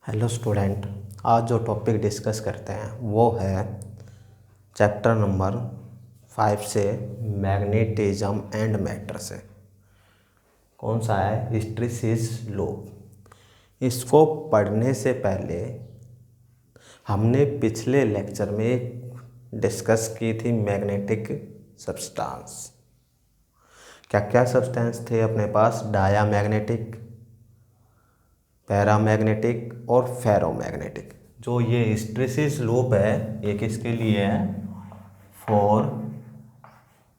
Hello student. आज जो topic discuss करते हैं वो है चैप्टर नंबर 5 से मैग्नेटिज्म एंड मैटर से। कौन सा है? Hysteresis loop. इसको पढ़ने से पहले हमने पिछले लेक्चर में डिस्कस की थी मैग्नेटिक सब्सटेंस। क्या क्या सब्सटेंस थे अपने पास? डायामैग्नेटिक, पैरामैग्नेटिक और फेरोमैग्नेटिक। जो ये हिस्टैरिसीस लूप है ये किसके लिए है? फॉर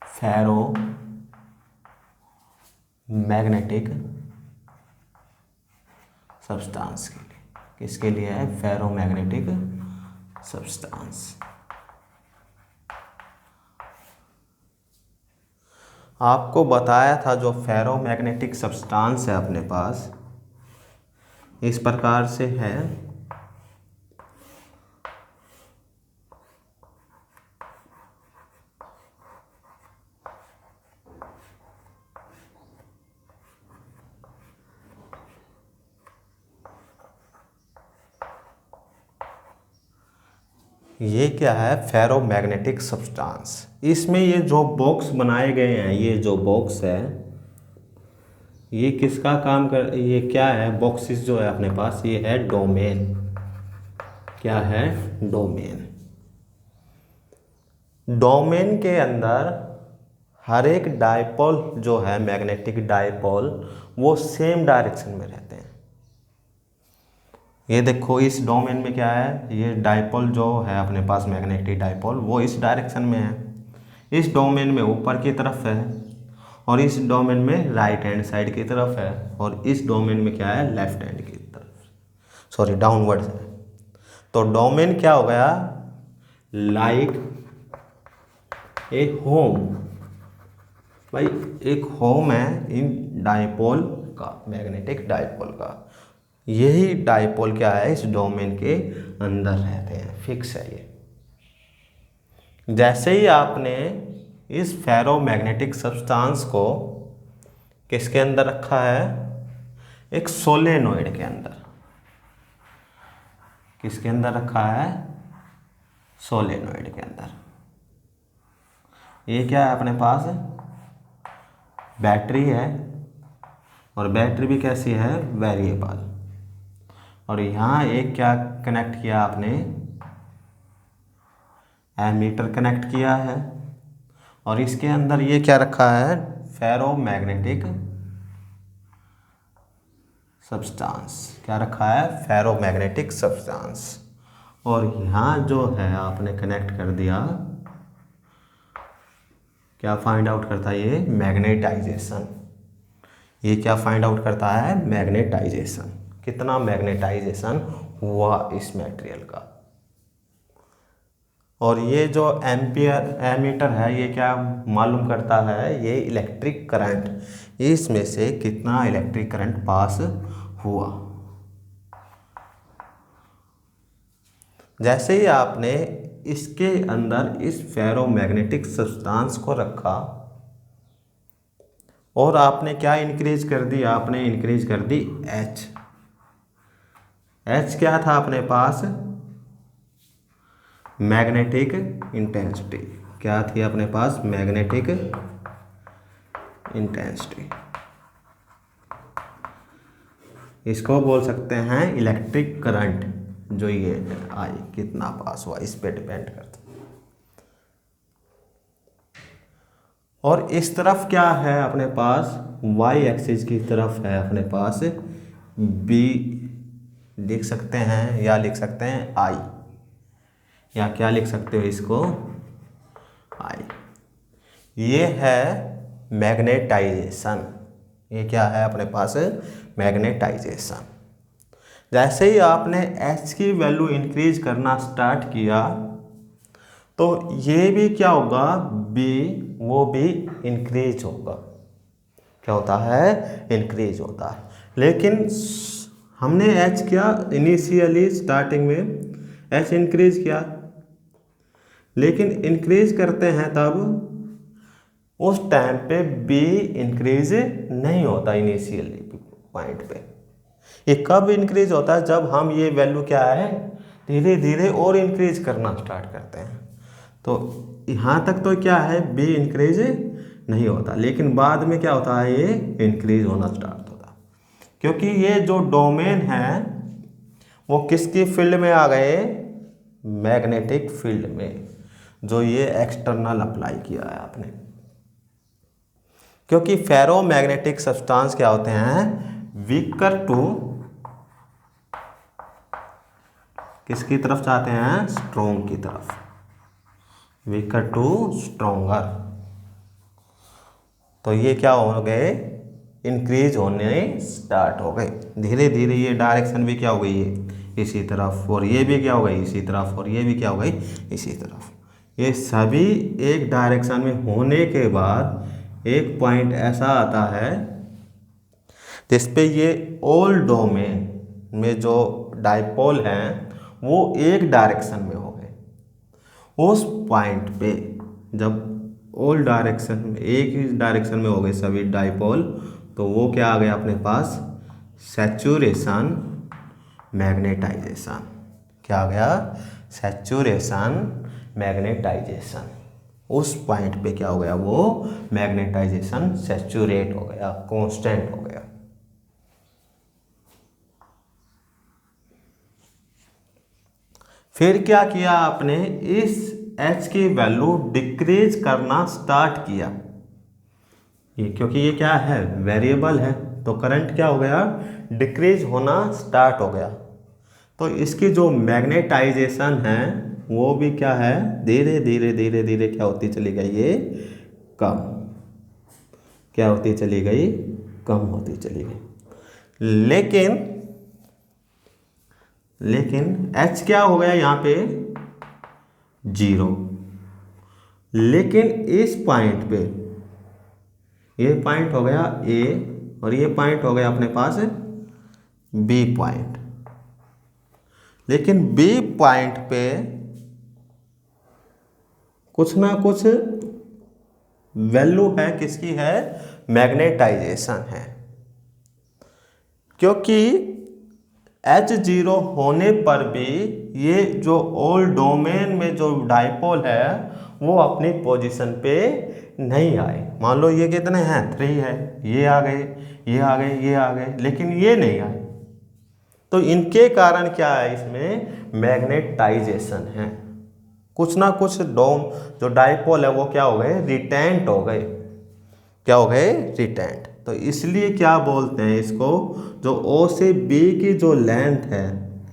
फेरो मैग्नेटिक सब्सटेंस के लिए। किसके लिए है? Ferromagnetic substance. आपको बताया था जो फेरोमैग्नेटिक सब्सटेंस है अपने पास इस प्रकार से है। ये क्या है? Ferromagnetic substance. इसमें ये जो बॉक्स बनाए गए हैं, ये जो बॉक्स है ये किसका काम कर, ये क्या है? बॉक्सेस जो है अपने पास ये है डोमेन। क्या है? डोमेन। डोमेन के अंदर हर एक डायपोल जो है मैग्नेटिक डायपोल वो सेम डायरेक्शन में रहते हैं। ये देखो इस डोमेन में क्या है? ये डायपोल जो है अपने पास मैग्नेटिक डायपोल वो इस डायरेक्शन में है। इस डोमेन में ऊपर की तरफ है और इस डोमेन में राइट हैंड साइड की तरफ है और इस डोमेन में क्या है? लेफ्ट हैंड की तरफ, सॉरी डाउनवर्ड है। तो डोमेन क्या हो गया? Like a home. भाई एक होम है इन डायपोल का, मैग्नेटिक डायपोल का। यही डायपोल क्या है? इस डोमेन के अंदर रहते हैं, फिक्स है ये। जैसे ही आपने इस फेरोमैग्नेटिक सब्सटेंस को किसके अंदर रखा है? एक सोलेनोइड के अंदर। किसके अंदर रखा है? सोलेनोइड के अंदर। ये क्या है अपने पास? बैटरी है और बैटरी भी कैसी है? वेरिएबल। और यहाँ एक क्या कनेक्ट किया आपने? एमीटर कनेक्ट किया है और इसके अंदर ये क्या रखा है? Ferromagnetic substance. क्या रखा है? Ferromagnetic substance. और यहाँ जो है आपने कनेक्ट कर दिया, क्या फाइंड आउट करता है ये? मैग्नेटाइजेशन। ये क्या फाइंड आउट करता है? मैग्नेटाइजेशन। कितना मैग्नेटाइजेशन हुआ इस मटेरियल का। और ये जो एमीटर है ये क्या मालूम करता है? ये इलेक्ट्रिक करंट, इसमें से कितना इलेक्ट्रिक करंट पास हुआ। जैसे ही आपने इसके अंदर इस फेरोमैग्नेटिक सब्सटेंस को रखा और आपने क्या इंक्रीज कर दी? आपने इंक्रीज कर दी एच। एच क्या था अपने पास? Magnetic intensity. क्या थी अपने पास? Magnetic intensity. इसको बोल सकते हैं इलेक्ट्रिक करंट। जो ये आई कितना पास हुआ इस पे डिपेंड करता है। और इस तरफ क्या है अपने पास? वाई एक्सिस की तरफ है अपने पास बी, लिख सकते हैं या लिख सकते हैं आई, या क्या लिख सकते हो इसको? आई। ये है मैग्नेटाइजेशन। ये क्या है अपने पास? मैग्नेटाइजेशन। जैसे ही आपने एच की वैल्यू इंक्रीज करना स्टार्ट किया तो ये भी क्या होगा? बी, वो भी इंक्रीज होगा। क्या होता है? इंक्रीज होता है। लेकिन हमने एच क्या इनिशियली स्टार्टिंग में एच इंक्रीज किया, लेकिन इंक्रीज करते हैं तब उस टाइम पे बी इंक्रीज नहीं होता इनिशियली पॉइंट पे। ये कब इंक्रीज होता है? जब हम ये वैल्यू क्या है धीरे धीरे और इंक्रीज करना स्टार्ट करते हैं। तो यहाँ तक तो क्या है बी इंक्रीज नहीं होता, लेकिन बाद में क्या होता है ये इंक्रीज होना स्टार्ट होता है, क्योंकि ये जो डोमेन है वो किसकी फील्ड में आ गए? मैग्नेटिक फील्ड में, जो ये एक्सटर्नल अप्लाई किया है आपने। क्योंकि फेरो मैग्नेटिक सब्सटेंस क्या होते हैं? वीकर टू किसकी तरफ चाहते हैं? स्ट्रोंग की तरफ, वीकर टू स्ट्रोंगर। तो ये क्या हो गए? इंक्रीज होने स्टार्ट हो गए धीरे धीरे। ये डायरेक्शन भी क्या हो गई है इसी तरफ, और ये भी क्या हो गई इसी तरफ, और ये भी क्या हो गई इसी तरफ। ये सभी एक डायरेक्शन में होने के बाद एक पॉइंट ऐसा आता है जिसपे ये ऑल डोमेन में जो डाइपोल हैं वो एक डायरेक्शन में हो गए। उस पॉइंट पे जब ऑल डायरेक्शन में एक ही डायरेक्शन में हो गए सभी डाइपोल, तो वो क्या आ गया अपने पास? Saturation magnetisation. क्या आ गया? Saturation magnetisation. उस पॉइंट पे क्या हो गया? वो मैग्नेटाइजेशन सैचुरेट हो गया, कांस्टेंट हो गया। फिर क्या किया आपने? इस H की वैल्यू डिक्रीज करना स्टार्ट किया। ये क्योंकि ये क्या है? वेरिएबल है, तो करंट क्या हो गया? डिक्रीज होना स्टार्ट हो गया। तो इसकी जो मैग्नेटाइजेशन है वो भी क्या है? धीरे धीरे धीरे धीरे क्या होती चली गई? ये कम। क्या होती चली गई? कम होती चली गई। लेकिन H क्या हो गया यहाँ पे? 0। लेकिन इस पॉइंट पे ये पॉइंट हो गया A और ये पॉइंट हो गया अपने पास B पॉइंट। लेकिन B पॉइंट पे कुछ ना कुछ वैल्यू है, किसकी है? मैग्नेटाइजेशन है। क्योंकि H0 होने पर भी ये जो ऑल डोमेन में जो डाइपोल है वो अपनी पोजीशन पे नहीं आए। मान लो ये कितने हैं? 3 है, ये आ गए, ये आ गए, ये आ गए, लेकिन ये नहीं आए। तो इनके कारण क्या है? इसमें मैग्नेटाइजेशन है। कुछ ना कुछ जो डाइपोल है वो क्या हो गए? रिटेंट हो गए। क्या हो गए? रिटेंट। तो इसलिए क्या बोलते हैं इसको? जो O से B की जो लेंथ है,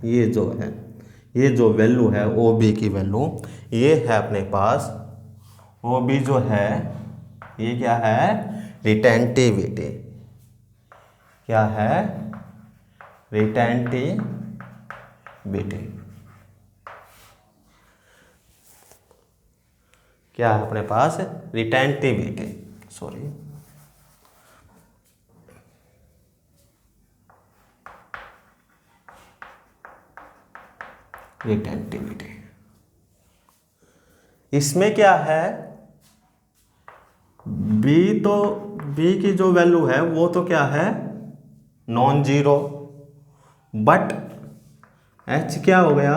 ये जो है, ये जो वैल्यू है OB की वैल्यू, ये है अपने पास OB जो है, ये क्या है? रिटेंटिविटी। क्या है? रिटेंटिविटी। क्या है अपने पास? रिटेंटिविटी। Sorry, retentivity. इसमें क्या है? B की जो वैल्यू है वो तो क्या है? Non zero. बट H क्या हो गया?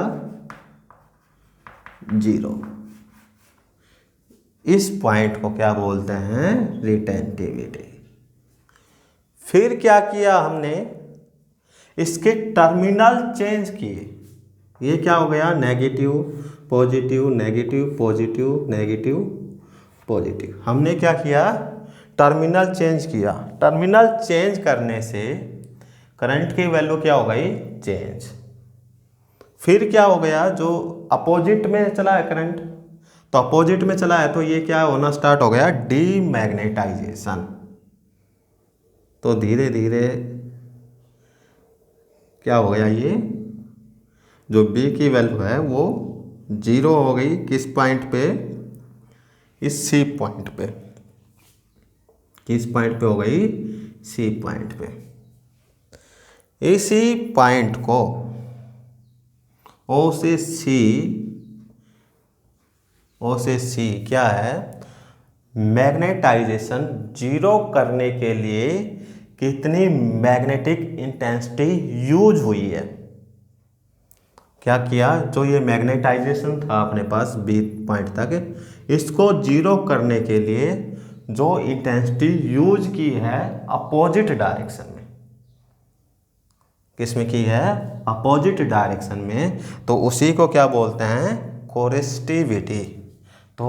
0। इस पॉइंट को क्या बोलते हैं? रिटेंटिविटी। फिर क्या किया हमने? इसके टर्मिनल चेंज किए। ये क्या हो गया? Negative positive, negative positive, negative positive. हमने क्या किया? टर्मिनल चेंज किया। टर्मिनल चेंज करने से करंट की वैल्यू क्या हो गई? चेंज। फिर क्या हो गया? जो अपोजिट में चला है करंट, तो अपोजिट में चला है तो ये क्या होना स्टार्ट हो गया? डीमैग्नेटाइजेशन। तो धीरे धीरे क्या हो गया? ये जो B की वैल्यू है वो 0 हो गई। किस पॉइंट पे? इस C पॉइंट पे। किस पॉइंट पे हो गई? C पॉइंट पे। इसी पॉइंट को O से C क्या है? मैग्नेटाइजेशन 0 करने के लिए कितनी मैग्नेटिक इंटेंसिटी यूज हुई है। क्या किया, जो ये मैग्नेटाइजेशन था अपने पास बी पॉइंट तक, इसको जीरो करने के लिए जो इंटेंसिटी यूज की है अपोजिट डायरेक्शन में, किसमें की है, अपोजिट डायरेक्शन में, तो उसी को क्या बोलते हैं, कोरेस्टिविटी। तो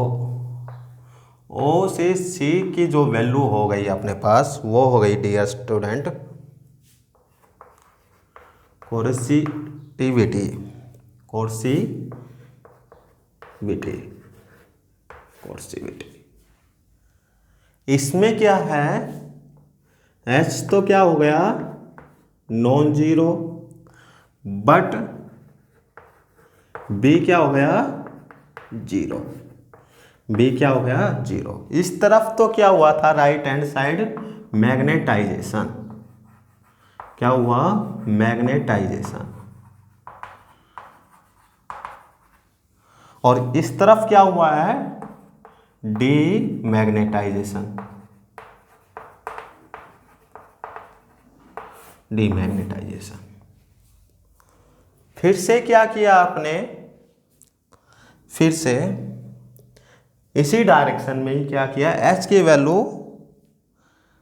ओ से सी की जो वैल्यू हो गई अपने पास वो हो गई डियर स्टूडेंट कोरेस्टिविटी, कोरेस्टिविटी। इसमें क्या है, एच तो क्या हो गया, नॉन जीरो, बट बी क्या हो गया, जीरो, बी क्या हो गया, जीरो। इस तरफ तो क्या हुआ था, राइट हैंड साइड मैग्नेटाइजेशन, क्या हुआ, मैग्नेटाइजेशन, और इस तरफ क्या हुआ है, डीमैग्नेटाइजेशन, डीमैग्नेटाइजेशन। फिर से क्या किया आपने, फिर से इसी डायरेक्शन में ही क्या किया, एच की वैल्यू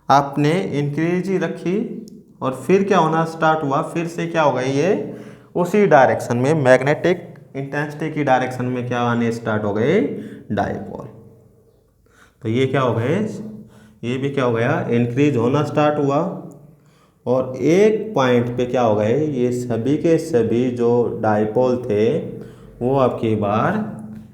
आपने इंक्रीज ही रखी, और फिर क्या होना स्टार्ट हुआ, फिर से क्या हो गई, ये उसी डायरेक्शन में मैग्नेटिक इंटेंसिटी की डायरेक्शन में क्या आने स्टार्ट हो गए, डाइपोल। तो ये क्या हो गए, ये भी क्या हो गया, इंक्रीज होना स्टार्ट हुआ, और एक पॉइंट पे क्या हो गए, ये सभी के सभी जो डाइपोल थे वो अब की बार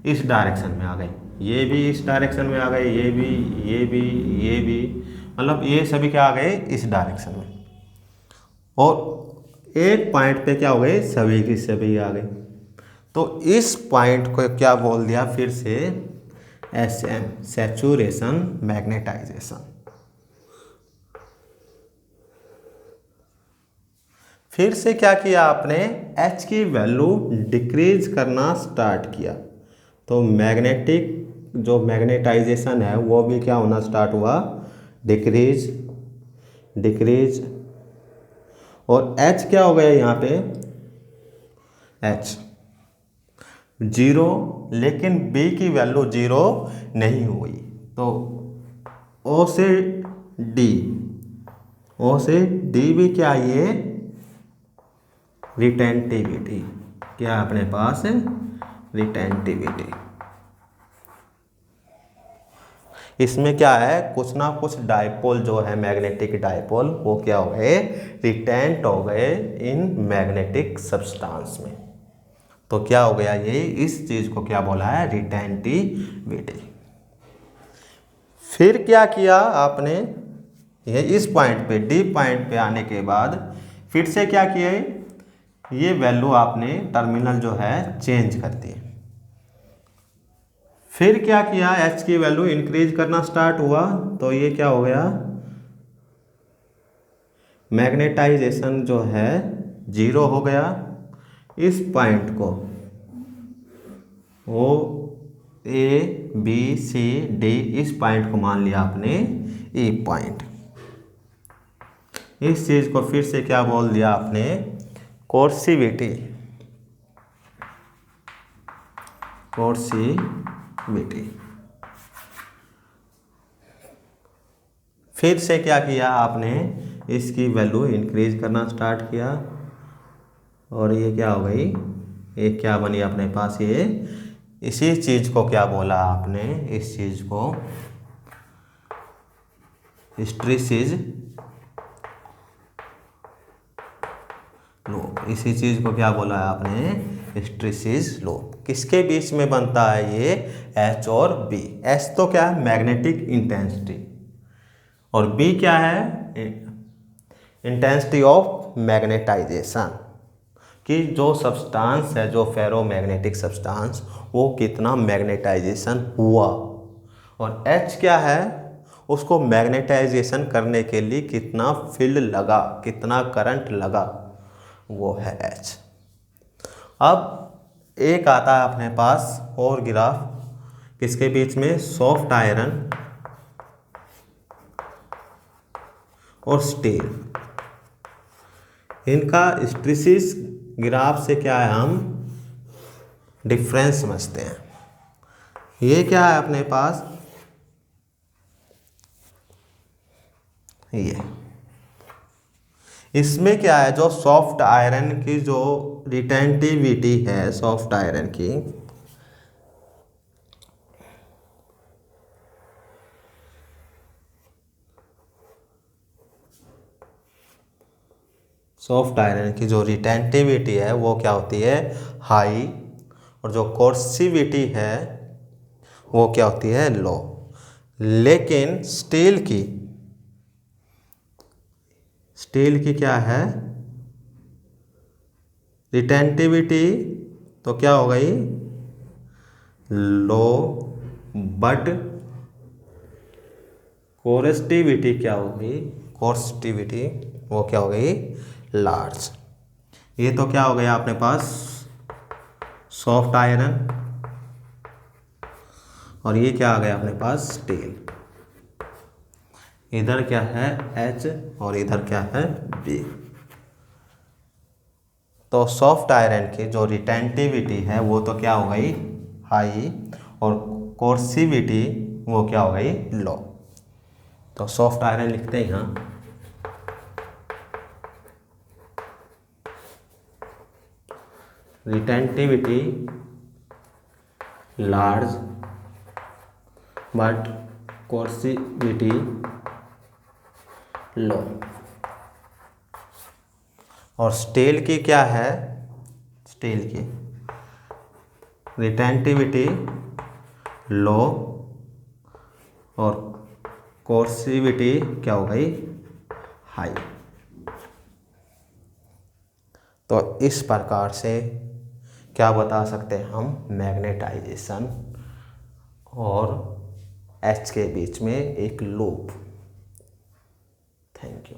इस डायरेक्शन में आ गए, ये भी इस डायरेक्शन में आ गए, ये भी, ये भी, ये भी, मतलब ये सभी क्या आ गए इस डायरेक्शन में, और एक पॉइंट पे क्या हो गए, सभी की सभी आ गए। तो इस पॉइंट को क्या बोल दिया फिर से, SM, सैचुरेशन मैग्नेटाइजेशन। फिर से क्या किया आपने, H की वैल्यू डिक्रीज करना स्टार्ट किया, तो मैग्नेटिक जो मैग्नेटाइजेशन है वो भी क्या होना स्टार्ट हुआ, डिक्रीज, डिक्रीज, और H क्या हो गया यहाँ पे, H जीरो, लेकिन B की वैल्यू जीरो नहीं हुई, तो O से D, O से D भी क्या, ये रिटेंटिविटी, क्या अपने पास है, रिटेंटिविटी। इसमें क्या है, कुछ ना कुछ डाइपोल जो है मैग्नेटिक डाइपोल वो क्या हो गए, रिटेंट हो गए इन मैग्नेटिक सब्सटेंस में, तो क्या हो गया, ये इस चीज को क्या बोला है, रिटेंटिविटी। फिर क्या किया आपने, ये इस पॉइंट पे डी पॉइंट पे आने के बाद फिर से क्या किया, ये वैल्यू आपने टर्मिनल जो है चेंज कर दी। फिर क्या किया, H की वैल्यू इंक्रीज करना स्टार्ट हुआ, तो ये क्या हो गया, मैग्नेटाइजेशन जो है जीरो हो गया, इस पॉइंट को ओ ABCD इस पॉइंट को मान लिया आपने E पॉइंट। इस चीज को फिर से क्या बोल दिया आपने, कोर्सिविटी, कोर्सिविटी। फिर से क्या किया आपने, इसकी वैल्यू इंक्रीज करना स्टार्ट किया, और ये क्या हो गई, ये क्या बनी अपने पास, ये इसी चीज को क्या बोला आपने, इस चीज को हिस्ट्रीसिस लूप, इसी चीज को क्या बोला है आपने, हिस्ट्रीसिस लूप। किसके बीच में बनता है ये, H और B। H तो क्या है, मैग्नेटिक इंटेंसिटी, और B क्या है, इंटेंसिटी ऑफ मैग्नेटाइजेशन, कि जो सब्सटेंस है, जो फेरोमैग्नेटिक सब्सटेंस, वो कितना मैग्नेटाइजेशन हुआ, और H क्या है, उसको मैग्नेटाइजेशन करने के लिए कितना फील्ड लगा, कितना करंट लगा, वो है H। अब एक आता है अपने पास और ग्राफ, किसके बीच में, सॉफ्ट आयरन और स्टील, इनका हिस्टैरिसीस ग्राफ से क्या है, हम डिफरेंस समझते हैं। ये क्या है अपने पास, ये इसमें क्या है, जो सॉफ्ट आयरन की जो रिटेंटिविटी है, सॉफ्ट आयरन की, सॉफ्ट आयरन की जो रिटेंटिविटी है वो क्या होती है, हाई, और जो कोर्सिविटी है वो क्या होती है, लो। लेकिन स्टील की क्या है, रिटेंटिविटी तो क्या हो गई, लो, बट कोरेस्टिविटी क्या हो गई, कोर्सिविटी वो क्या हो गई, लार्ज। ये तो क्या हो गया अपने पास सॉफ्ट आयरन, और ये क्या आ गया अपने पास स्टील। इधर क्या है H और इधर क्या है B। तो सॉफ्ट आयरन की जो रिटेंटिविटी है वो तो क्या हो गई हाई, और कोर्सिविटी वो क्या हो गई लो। तो सॉफ्ट आयरन लिखते हैं यहाँ, रिटेंटिविटी लार्ज बट कोर्सिविटी लो। और स्टील की क्या है, स्टील की रिटेंटिविटी लो और कोर्सिविटी क्या हो गई हाई। तो इस प्रकार से क्या बता सकते हैं हम, मैग्नेटाइजेशन और H के बीच में एक लूप। Thank you.